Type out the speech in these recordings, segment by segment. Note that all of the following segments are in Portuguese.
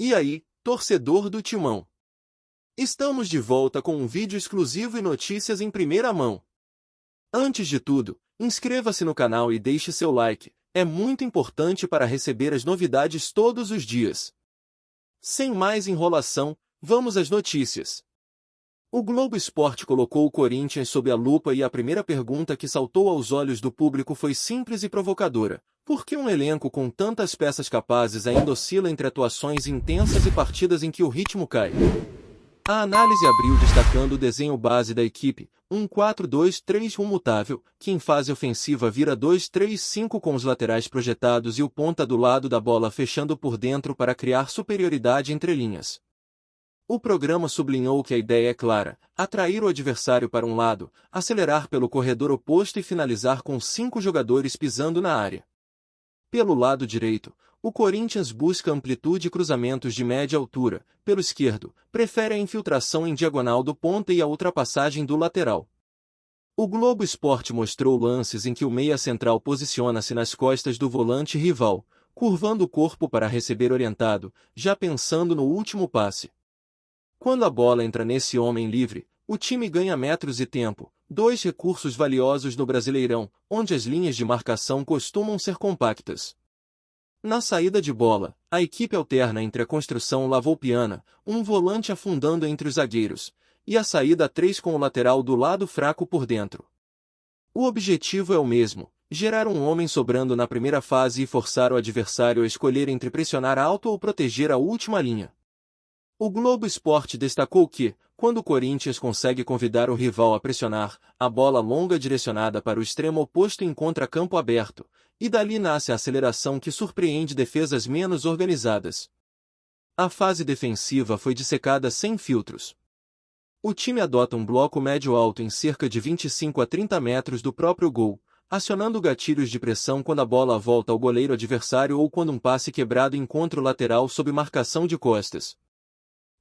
E aí, torcedor do Timão? Estamos de volta com um vídeo exclusivo e notícias em primeira mão. Antes de tudo, inscreva-se no canal e deixe seu like, é muito importante para receber as novidades todos os dias. Sem mais enrolação, vamos às notícias. O Globo Esporte colocou o Corinthians sob a lupa e a primeira pergunta que saltou aos olhos do público foi simples e provocadora. Por que um elenco com tantas peças capazes ainda oscila entre atuações intensas e partidas em que o ritmo cai? A análise abriu destacando o desenho base da equipe, um 4-2-3 mutável, que em fase ofensiva vira 2-3-5 com os laterais projetados e o ponta do lado da bola fechando por dentro para criar superioridade entre linhas. O programa sublinhou que a ideia é clara: atrair o adversário para um lado, acelerar pelo corredor oposto e finalizar com 5 jogadores pisando na área. Pelo lado direito, o Corinthians busca amplitude e cruzamentos de média altura. Pelo esquerdo, prefere a infiltração em diagonal do ponta e a ultrapassagem do lateral. O Globo Esporte mostrou lances em que o meia central posiciona-se nas costas do volante rival, curvando o corpo para receber orientado, já pensando no último passe. Quando a bola entra nesse homem livre, o time ganha metros e tempo, 2 recursos valiosos no Brasileirão, onde as linhas de marcação costumam ser compactas. Na saída de bola, a equipe alterna entre a construção lavoupiana, um volante afundando entre os zagueiros, e a saída a 3 com o lateral do lado fraco por dentro. O objetivo é o mesmo: gerar um homem sobrando na primeira fase e forçar o adversário a escolher entre pressionar alto ou proteger a última linha. O Globo Esporte destacou que, quando o Corinthians consegue convidar o rival a pressionar, a bola longa direcionada para o extremo oposto encontra campo aberto, e dali nasce a aceleração que surpreende defesas menos organizadas. A fase defensiva foi dissecada sem filtros. O time adota um bloco médio-alto em cerca de 25 a 30 metros do próprio gol, acionando gatilhos de pressão quando a bola volta ao goleiro adversário ou quando um passe quebrado encontra o lateral sob marcação de costas.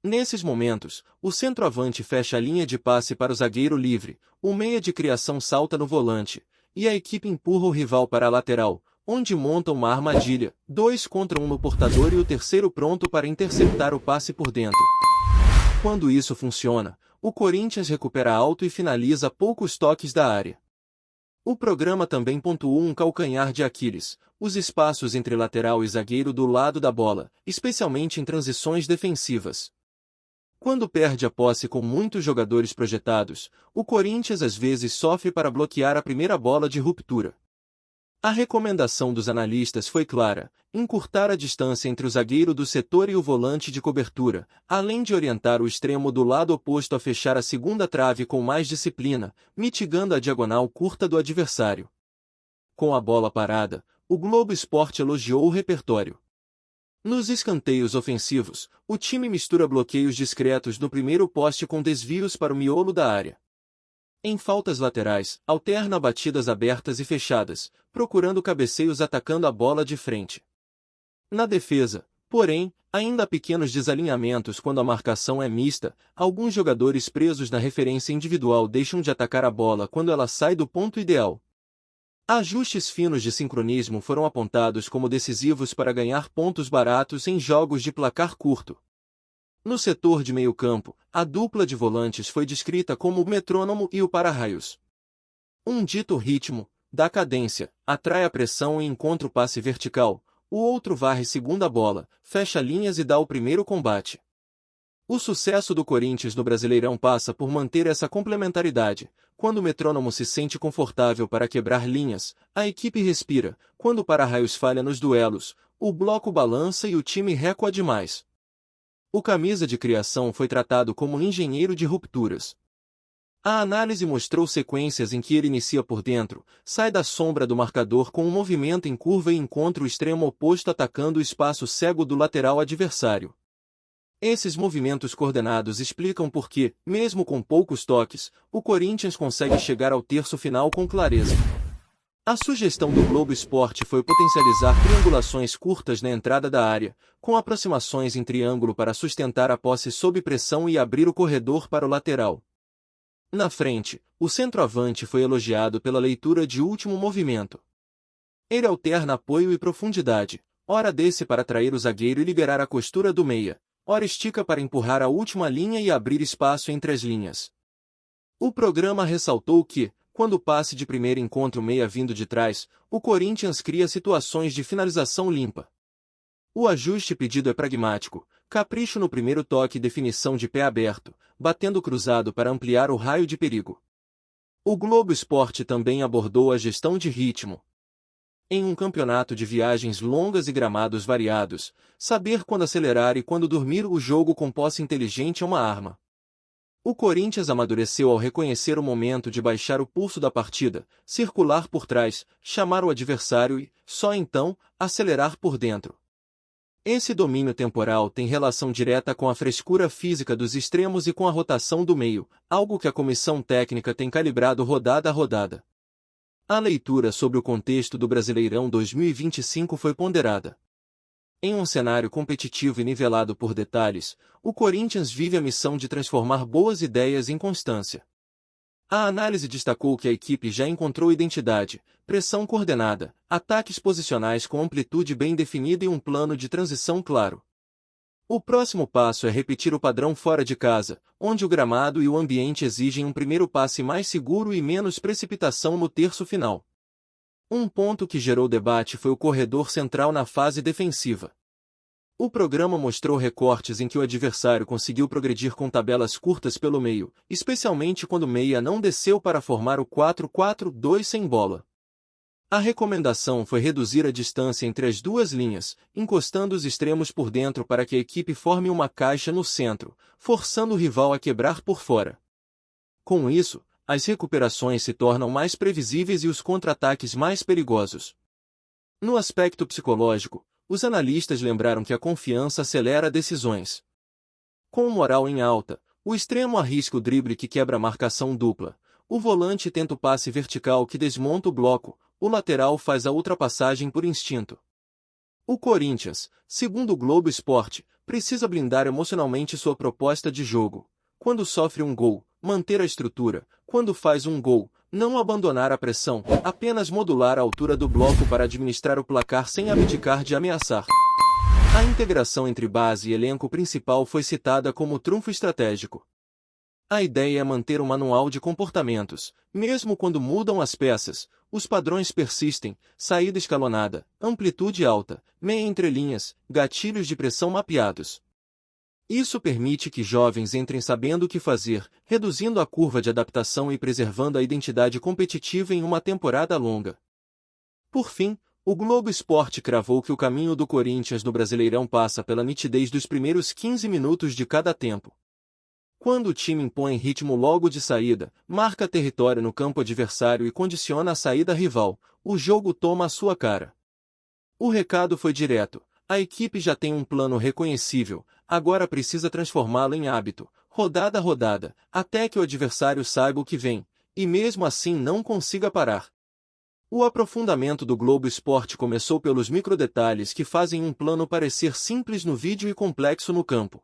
Nesses momentos, o centroavante fecha a linha de passe para o zagueiro livre, o meia de criação salta no volante, e a equipe empurra o rival para a lateral, onde monta uma armadilha, 2 contra 1 no portador e o terceiro pronto para interceptar o passe por dentro. Quando isso funciona, o Corinthians recupera alto e finaliza a poucos toques da área. O programa também pontuou um calcanhar de Aquiles: os espaços entre lateral e zagueiro do lado da bola, especialmente em transições defensivas. Quando perde a posse com muitos jogadores projetados, o Corinthians às vezes sofre para bloquear a primeira bola de ruptura. A recomendação dos analistas foi clara: encurtar a distância entre o zagueiro do setor e o volante de cobertura, além de orientar o extremo do lado oposto a fechar a segunda trave com mais disciplina, mitigando a diagonal curta do adversário. Com a bola parada, o Globo Esporte elogiou o repertório. Nos escanteios ofensivos, o time mistura bloqueios discretos no primeiro poste com desvios para o miolo da área. Em faltas laterais, alterna batidas abertas e fechadas, procurando cabeceios atacando a bola de frente. Na defesa, porém, ainda há pequenos desalinhamentos quando a marcação é mista, alguns jogadores presos na referência individual deixam de atacar a bola quando ela sai do ponto ideal. Ajustes finos de sincronismo foram apontados como decisivos para ganhar pontos baratos em jogos de placar curto. No setor de meio-campo, a dupla de volantes foi descrita como o metrônomo e o para-raios. Um dito ritmo, dá cadência, atrai a pressão e encontra o passe vertical, o outro varre segunda bola, fecha linhas e dá o primeiro combate. O sucesso do Corinthians no Brasileirão passa por manter essa complementaridade. Quando o metrônomo se sente confortável para quebrar linhas, a equipe respira. Quando o para-raios falha nos duelos, o bloco balança e o time recua demais. O camisa de criação foi tratado como um engenheiro de rupturas. A análise mostrou sequências em que ele inicia por dentro, sai da sombra do marcador com um movimento em curva e encontra o extremo oposto atacando o espaço cego do lateral adversário. Esses movimentos coordenados explicam por que, mesmo com poucos toques, o Corinthians consegue chegar ao terço final com clareza. A sugestão do Globo Esporte foi potencializar triangulações curtas na entrada da área, com aproximações em triângulo para sustentar a posse sob pressão e abrir o corredor para o lateral. Na frente, o centroavante foi elogiado pela leitura de último movimento. Ele alterna apoio e profundidade, ora desce para atrair o zagueiro e liberar a costura do meia, ora estica para empurrar a última linha e abrir espaço entre as linhas. O programa ressaltou que, quando o passe de primeira encontra o meia vindo de trás, o Corinthians cria situações de finalização limpa. O ajuste pedido é pragmático, capricho no primeiro toque e definição de pé aberto, batendo cruzado para ampliar o raio de perigo. O Globo Esporte também abordou a gestão de ritmo. Em um campeonato de viagens longas e gramados variados, saber quando acelerar e quando dormir o jogo com posse inteligente é uma arma. O Corinthians amadureceu ao reconhecer o momento de baixar o pulso da partida, circular por trás, chamar o adversário e, só então, acelerar por dentro. Esse domínio temporal tem relação direta com a frescura física dos extremos e com a rotação do meio, algo que a comissão técnica tem calibrado rodada a rodada. A leitura sobre o contexto do Brasileirão 2025 foi ponderada. Em um cenário competitivo e nivelado por detalhes, o Corinthians vive a missão de transformar boas ideias em constância. A análise destacou que a equipe já encontrou identidade, pressão coordenada, ataques posicionais com amplitude bem definida e um plano de transição claro. O próximo passo é repetir o padrão fora de casa, onde o gramado e o ambiente exigem um primeiro passe mais seguro e menos precipitação no terço final. Um ponto que gerou debate foi o corredor central na fase defensiva. O programa mostrou recortes em que o adversário conseguiu progredir com tabelas curtas pelo meio, especialmente quando o meia não desceu para formar o 4-4-2 sem bola. A recomendação foi reduzir a distância entre as duas linhas, encostando os extremos por dentro para que a equipe forme uma caixa no centro, forçando o rival a quebrar por fora. Com isso, as recuperações se tornam mais previsíveis e os contra-ataques mais perigosos. No aspecto psicológico, os analistas lembraram que a confiança acelera decisões. Com o moral em alta, o extremo arrisca o drible que quebra a marcação dupla, o volante tenta o passe vertical que desmonta o bloco, o lateral faz a ultrapassagem por instinto. O Corinthians, segundo o Globo Esporte, precisa blindar emocionalmente sua proposta de jogo. Quando sofre um gol, manter a estrutura. Quando faz um gol, não abandonar a pressão, apenas modular a altura do bloco para administrar o placar sem abdicar de ameaçar. A integração entre base e elenco principal foi citada como trunfo estratégico. A ideia é manter um manual de comportamentos, mesmo quando mudam as peças, os padrões persistem, saída escalonada, amplitude alta, meia entre linhas, gatilhos de pressão mapeados. Isso permite que jovens entrem sabendo o que fazer, reduzindo a curva de adaptação e preservando a identidade competitiva em uma temporada longa. Por fim, o Globo Esporte cravou que o caminho do Corinthians no Brasileirão passa pela nitidez dos primeiros 15 minutos de cada tempo. Quando o time impõe ritmo logo de saída, marca território no campo adversário e condiciona a saída rival, o jogo toma a sua cara. O recado foi direto: a equipe já tem um plano reconhecível, agora precisa transformá-lo em hábito, rodada a rodada, até que o adversário saiba o que vem, e mesmo assim não consiga parar. O aprofundamento do Globo Esporte começou pelos microdetalhes que fazem um plano parecer simples no vídeo e complexo no campo.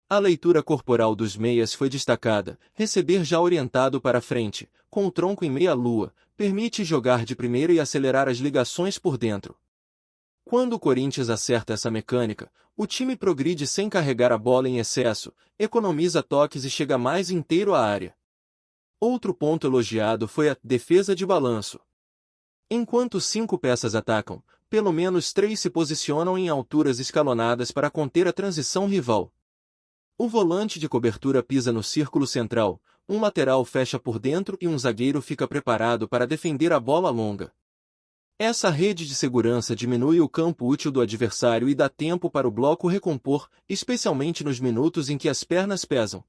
A leitura corporal dos meias foi destacada, receber já orientado para frente, com o tronco em meia-lua, permite jogar de primeira e acelerar as ligações por dentro. Quando o Corinthians acerta essa mecânica, o time progride sem carregar a bola em excesso, economiza toques e chega mais inteiro à área. Outro ponto elogiado foi a defesa de balanço. Enquanto 5 peças atacam, pelo menos 3 se posicionam em alturas escalonadas para conter a transição rival. O volante de cobertura pisa no círculo central, um lateral fecha por dentro e um zagueiro fica preparado para defender a bola longa. Essa rede de segurança diminui o campo útil do adversário e dá tempo para o bloco recompor, especialmente nos minutos em que as pernas pesam.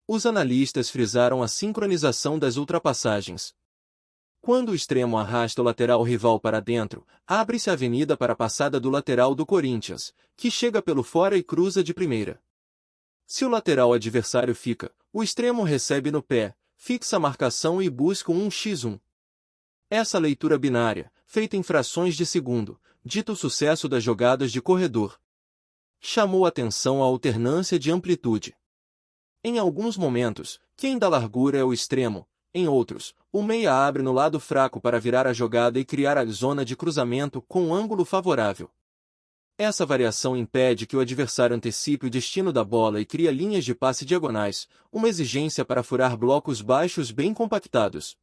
Os analistas frisaram a sincronização das ultrapassagens. Quando o extremo arrasta o lateral rival para dentro, abre-se a avenida para a passada do lateral do Corinthians, que chega pelo fora e cruza de primeira. Se o lateral adversário fica, o extremo recebe no pé, fixa a marcação e busca um 1x1. Essa leitura binária, feita em frações de segundo, dita o sucesso das jogadas de corredor. Chamou atenção a alternância de amplitude. Em alguns momentos, quem dá largura é o extremo, em outros, o meia abre no lado fraco para virar a jogada e criar a zona de cruzamento com um ângulo favorável. Essa variação impede que o adversário antecipe o destino da bola e cria linhas de passe diagonais, uma exigência para furar blocos baixos bem compactados.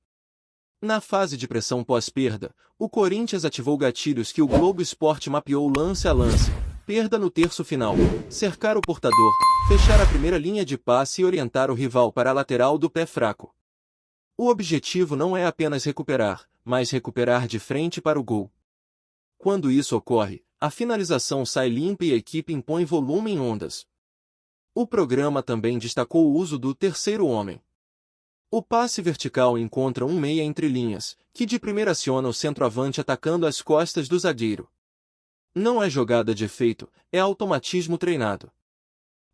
Na fase de pressão pós-perda, o Corinthians ativou gatilhos que o Globo Esporte mapeou lance a lance. Perda no terço final, cercar o portador, fechar a primeira linha de passe e orientar o rival para a lateral do pé fraco. O objetivo não é apenas recuperar, mas recuperar de frente para o gol. Quando isso ocorre, a finalização sai limpa e a equipe impõe volume em ondas. O programa também destacou o uso do terceiro homem. O passe vertical encontra um meia entre linhas, que de primeira aciona o centroavante atacando as costas do zagueiro. Não é jogada de efeito, é automatismo treinado.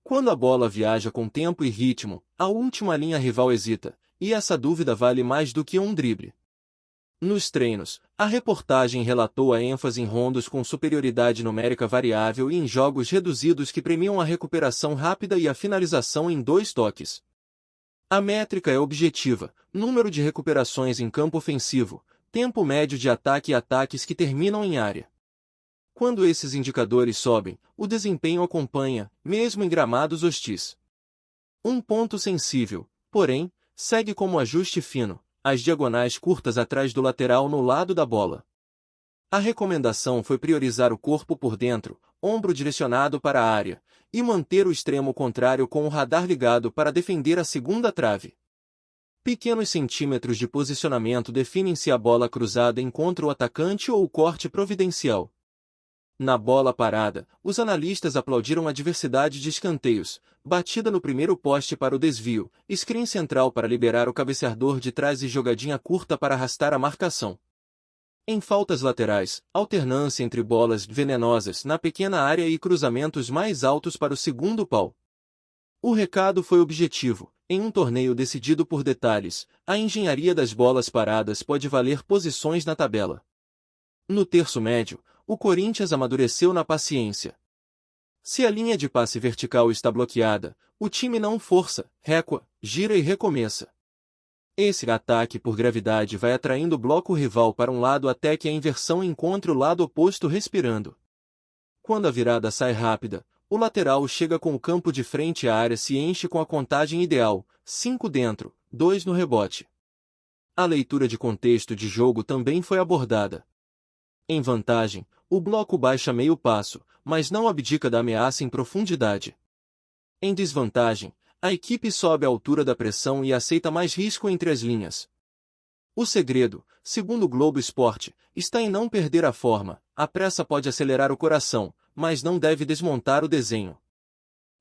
Quando a bola viaja com tempo e ritmo, a última linha rival hesita, e essa dúvida vale mais do que um drible. Nos treinos, a reportagem relatou a ênfase em rondos com superioridade numérica variável e em jogos reduzidos que premiam a recuperação rápida e a finalização em 2 toques. A métrica é objetiva: número de recuperações em campo ofensivo, tempo médio de ataque e ataques que terminam em área. Quando esses indicadores sobem, o desempenho acompanha, mesmo em gramados hostis. Um ponto sensível, porém, segue como ajuste fino: as diagonais curtas atrás do lateral no lado da bola. A recomendação foi priorizar o corpo por dentro, ombro direcionado para a área, e manter o extremo contrário com o radar ligado para defender a segunda trave. Pequenos centímetros de posicionamento definem se a bola cruzada encontra o atacante ou o corte providencial. Na bola parada, os analistas aplaudiram a diversidade de escanteios: batida no primeiro poste para o desvio, screen central para liberar o cabeceador de trás e jogadinha curta para arrastar a marcação. Em faltas laterais, alternância entre bolas venenosas na pequena área e cruzamentos mais altos para o segundo pau. O recado foi objetivo: em um torneio decidido por detalhes, a engenharia das bolas paradas pode valer posições na tabela. No terço médio, o Corinthians amadureceu na paciência. Se a linha de passe vertical está bloqueada, o time não força, recua, gira e recomeça. Esse ataque por gravidade vai atraindo o bloco rival para um lado até que a inversão encontre o lado oposto respirando. Quando a virada sai rápida, o lateral chega com o campo de frente e a área se enche com a contagem ideal: 5 dentro, 2 no rebote. A leitura de contexto de jogo também foi abordada. Em vantagem, o bloco baixa meio passo, mas não abdica da ameaça em profundidade. Em desvantagem, a equipe sobe a altura da pressão e aceita mais risco entre as linhas. O segredo, segundo o Globo Esporte, está em não perder a forma. A pressa pode acelerar o coração, mas não deve desmontar o desenho.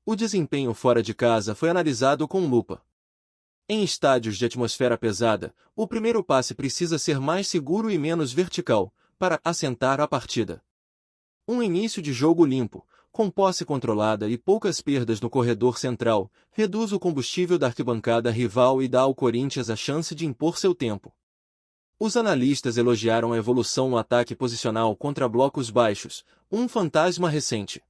O desempenho fora de casa foi analisado com lupa. Em estádios de atmosfera pesada, o primeiro passe precisa ser mais seguro e menos vertical, para assentar a partida. Um início de jogo limpo, com posse controlada e poucas perdas no corredor central, reduz o combustível da arquibancada rival e dá ao Corinthians a chance de impor seu tempo. Os analistas elogiaram a evolução no ataque posicional contra blocos baixos, um fantasma recente.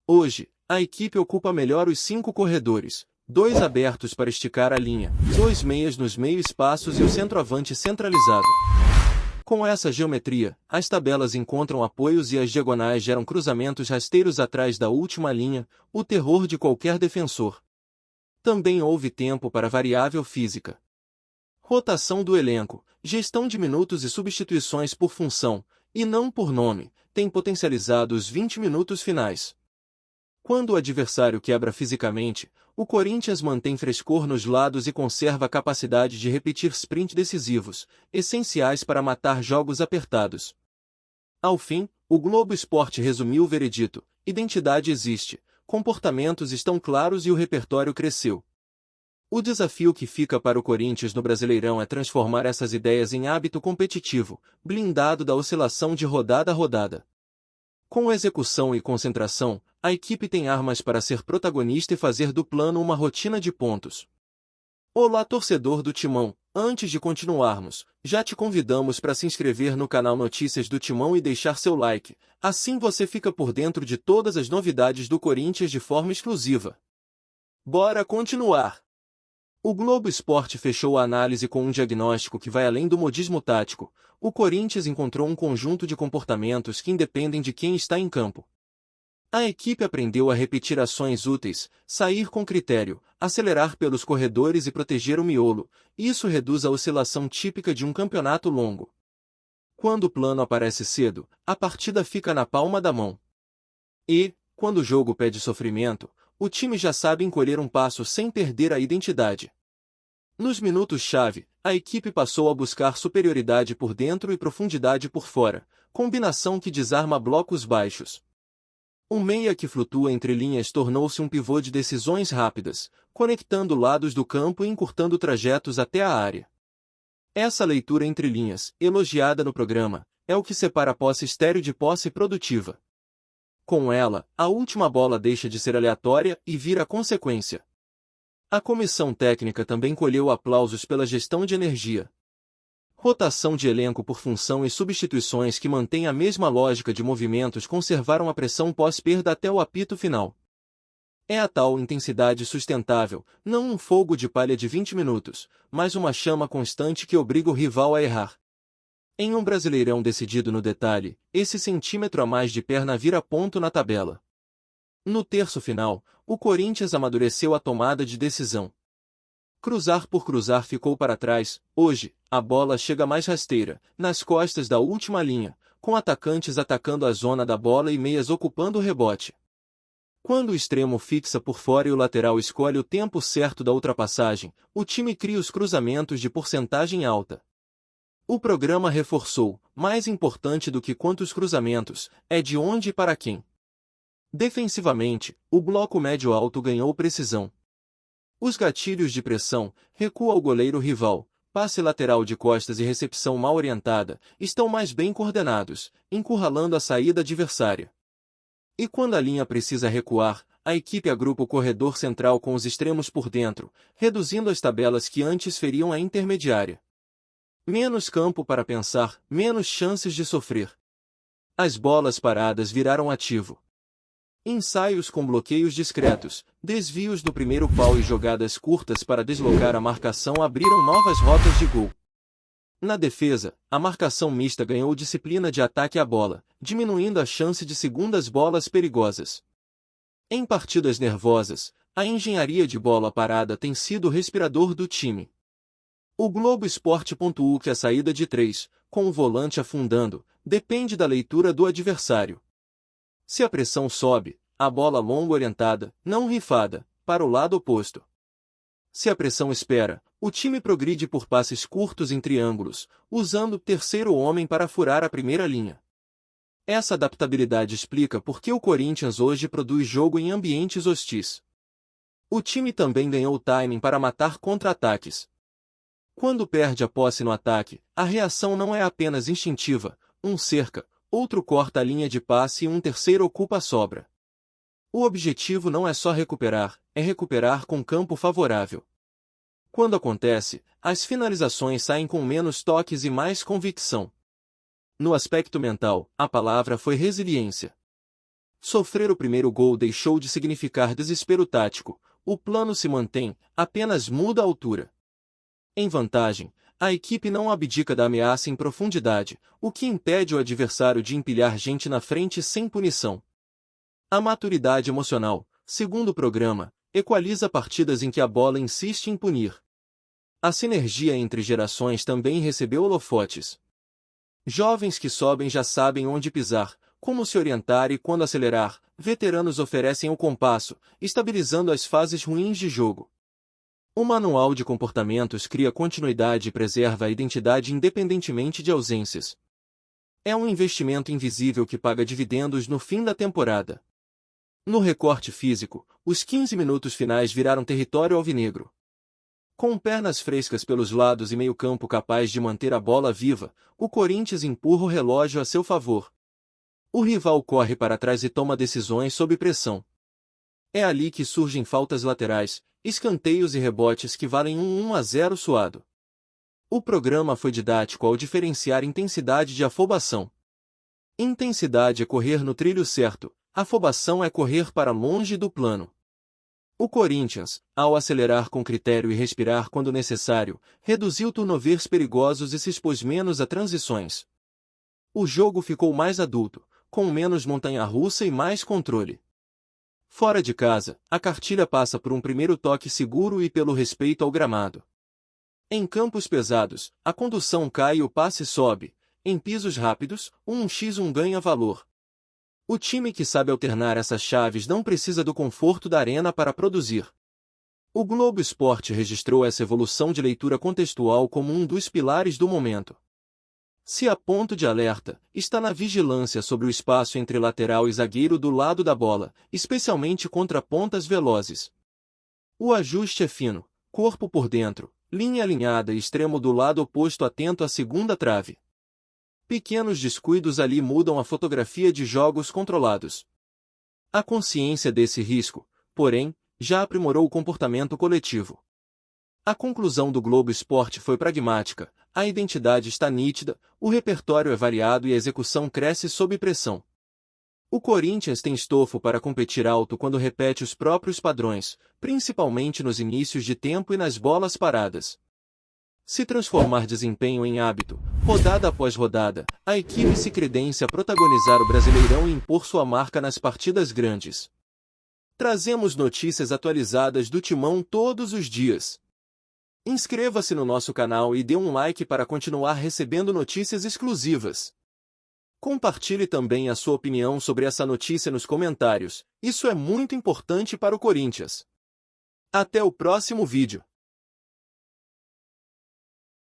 Hoje, a equipe ocupa melhor os 5 corredores, 2 abertos para esticar a linha, 2 meias nos meio-espaços e o centroavante centralizado. Com essa geometria, as tabelas encontram apoios e as diagonais geram cruzamentos rasteiros atrás da última linha, o terror de qualquer defensor. Também houve tempo para variável física. Rotação do elenco, gestão de minutos e substituições por função, e não por nome, tem potencializado os 20 minutos finais. Quando o adversário quebra fisicamente, o Corinthians mantém frescor nos lados e conserva a capacidade de repetir sprints decisivos, essenciais para matar jogos apertados. Ao fim, o Globo Esporte resumiu o veredito: identidade existe, comportamentos estão claros e o repertório cresceu. O desafio que fica para o Corinthians no Brasileirão é transformar essas ideias em hábito competitivo, blindado da oscilação de rodada a rodada. Com execução e concentração, a equipe tem armas para ser protagonista e fazer do plano uma rotina de pontos. Olá, torcedor do Timão! Antes de continuarmos, já te convidamos para se inscrever no canal Notícias do Timão e deixar seu like, assim você fica por dentro de todas as novidades do Corinthians de forma exclusiva. Bora continuar! O Globo Esporte fechou a análise com um diagnóstico que vai além do modismo tático. O Corinthians encontrou um conjunto de comportamentos que independem de quem está em campo. A equipe aprendeu a repetir ações úteis, sair com critério, acelerar pelos corredores e proteger o miolo. Isso reduz a oscilação típica de um campeonato longo. Quando o plano aparece cedo, a partida fica na palma da mão. E, quando o jogo pede sofrimento, o time já sabe encolher um passo sem perder a identidade. Nos minutos-chave, a equipe passou a buscar superioridade por dentro e profundidade por fora, combinação que desarma blocos baixos. Um meia que flutua entre linhas tornou-se um pivô de decisões rápidas, conectando lados do campo e encurtando trajetos até a área. Essa leitura entre linhas, elogiada no programa, é o que separa a posse estéril de posse produtiva. Com ela, a última bola deixa de ser aleatória e vira consequência. A comissão técnica também colheu aplausos pela gestão de energia. Rotação de elenco por função e substituições que mantêm a mesma lógica de movimentos conservaram a pressão pós-perda até o apito final. É a tal intensidade sustentável, não um fogo de palha de 20 minutos, mas uma chama constante que obriga o rival a errar. Em um Brasileirão decidido no detalhe, esse centímetro a mais de perna vira ponto na tabela. No terço final, o Corinthians amadureceu a tomada de decisão. Cruzar por cruzar ficou para trás. Hoje, a bola chega mais rasteira, nas costas da última linha, com atacantes atacando a zona da bola e meias ocupando o rebote. Quando o extremo fixa por fora e o lateral escolhe o tempo certo da ultrapassagem, o time cria os cruzamentos de porcentagem alta. O programa reforçou, mais importante do que quantos cruzamentos, é de onde e para quem. Defensivamente, o bloco médio-alto ganhou precisão. Os gatilhos de pressão, recuo ao goleiro rival, passe lateral de costas e recepção mal orientada, estão mais bem coordenados, encurralando a saída adversária. E quando a linha precisa recuar, a equipe agrupa o corredor central com os extremos por dentro, reduzindo as tabelas que antes feriam a intermediária. Menos campo para pensar, menos chances de sofrer. As bolas paradas viraram ativo. Ensaios com bloqueios discretos, desvios do primeiro pau e jogadas curtas para deslocar a marcação abriram novas rotas de gol. Na defesa, a marcação mista ganhou disciplina de ataque à bola, diminuindo a chance de segundas bolas perigosas. Em partidas nervosas, a engenharia de bola parada tem sido o respirador do time. O Globo Esporte pontuou que a saída de 3, com o volante afundando, depende da leitura do adversário. Se a pressão sobe, a bola longa orientada, não rifada, para o lado oposto. Se a pressão espera, o time progride por passes curtos em triângulos, usando o terceiro homem para furar a primeira linha. Essa adaptabilidade explica por que o Corinthians hoje produz jogo em ambientes hostis. O time também ganhou timing para matar contra-ataques. Quando perde a posse no ataque, a reação não é apenas instintiva, um cerca, outro corta a linha de passe e um terceiro ocupa a sobra. O objetivo não é só recuperar, é recuperar com campo favorável. Quando acontece, as finalizações saem com menos toques e mais convicção. No aspecto mental, a palavra foi resiliência. Sofrer o primeiro gol deixou de significar desespero tático, o plano se mantém, apenas muda a altura. Em vantagem, a equipe não abdica da ameaça em profundidade, o que impede o adversário de empilhar gente na frente sem punição. A maturidade emocional, segundo o programa, equaliza partidas em que a bola insiste em punir. A sinergia entre gerações também recebeu holofotes. Jovens que sobem já sabem onde pisar, como se orientar e quando acelerar, veteranos oferecem o compasso, estabilizando as fases ruins de jogo. O manual de comportamentos cria continuidade e preserva a identidade independentemente de ausências. É um investimento invisível que paga dividendos no fim da temporada. No recorte físico, os 15 minutos finais viraram território alvinegro. Com pernas frescas pelos lados e meio-campo capaz de manter a bola viva, o Corinthians empurra o relógio a seu favor. O rival corre para trás e toma decisões sob pressão. É ali que surgem faltas laterais, escanteios e rebotes que valem um 1-0 suado. O programa foi didático ao diferenciar intensidade de afobação. Intensidade é correr no trilho certo, afobação é correr para longe do plano. O Corinthians, ao acelerar com critério e respirar quando necessário, reduziu turnovers perigosos e se expôs menos a transições. O jogo ficou mais adulto, com menos montanha-russa e mais controle. Fora de casa, a cartilha passa por um primeiro toque seguro e pelo respeito ao gramado. Em campos pesados, a condução cai e o passe sobe. Em pisos rápidos, o 1x1 ganha valor. O time que sabe alternar essas chaves não precisa do conforto da arena para produzir. O Globo Esporte registrou essa evolução de leitura contextual como um dos pilares do momento. Se há ponto de alerta, está na vigilância sobre o espaço entre lateral e zagueiro do lado da bola, especialmente contra pontas velozes. O ajuste é fino, corpo por dentro, linha alinhada e extremo do lado oposto atento à segunda trave. Pequenos descuidos ali mudam a fotografia de jogos controlados. A consciência desse risco, porém, já aprimorou o comportamento coletivo. A conclusão do Globo Esporte foi pragmática, a identidade está nítida, o repertório é variado e a execução cresce sob pressão. O Corinthians tem estofo para competir alto quando repete os próprios padrões, principalmente nos inícios de tempo e nas bolas paradas. Se transformar desempenho em hábito, rodada após rodada, a equipe se credencia a protagonizar o Brasileirão e impor sua marca nas partidas grandes. Trazemos notícias atualizadas do Timão todos os dias. Inscreva-se no nosso canal e dê um like para continuar recebendo notícias exclusivas. Compartilhe também a sua opinião sobre essa notícia nos comentários, isso é muito importante para o Corinthians. Até o próximo vídeo.